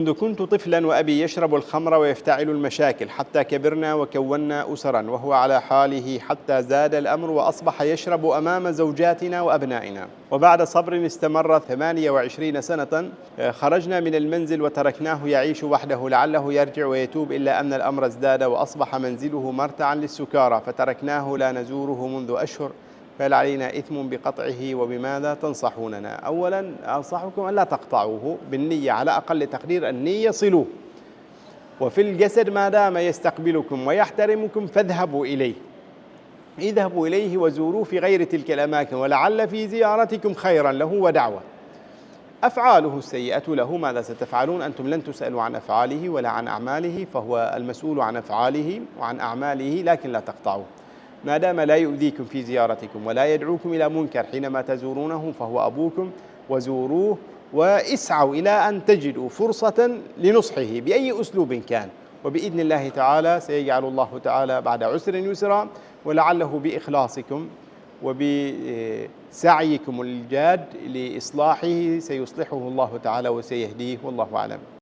منذ كنت طفلا وأبي يشرب الخمر ويفتعل المشاكل حتى كبرنا وكونا أسرا وهو على حاله حتى زاد الأمر وأصبح يشرب أمام زوجاتنا وأبنائنا. وبعد صبر استمر 28 سنة خرجنا من المنزل وتركناه يعيش وحده لعله يرجع ويتوب، إلا أن الأمر ازداد وأصبح منزله مرتعا للسكارى فتركناه لا نزوره منذ أشهر، فهل علينا إثم بقطعه وبماذا تنصحوننا؟ أولا أنصحكم أن لا تقطعوه بالنية، على أقل تقدير النية صلوه، وفي الجسد ما دام يستقبلكم ويحترمكم فاذهبوا إليه، اذهبوا إليه وزوروه في غير تلك الأماكن، ولعل في زيارتكم خيرا له ودعوة. أفعاله السيئة له ماذا ستفعلون؟ أنتم لن تسألوا عن أفعاله ولا عن أعماله، فهو المسؤول عن أفعاله وعن أعماله، لكن لا تقطعوه. ما دام لا يؤذيكم في زيارتكم ولا يدعوكم إلى منكر حينما تزورونه فهو أبوكم، وزوروه واسعوا إلى أن تجدوا فرصة لنصحه بأي أسلوب كان، وبإذن الله تعالى سيجعل الله تعالى بعد عسر يسرا، ولعله بإخلاصكم وبسعيكم الجاد لإصلاحه سيصلحه الله تعالى وسيهديه، والله أعلم.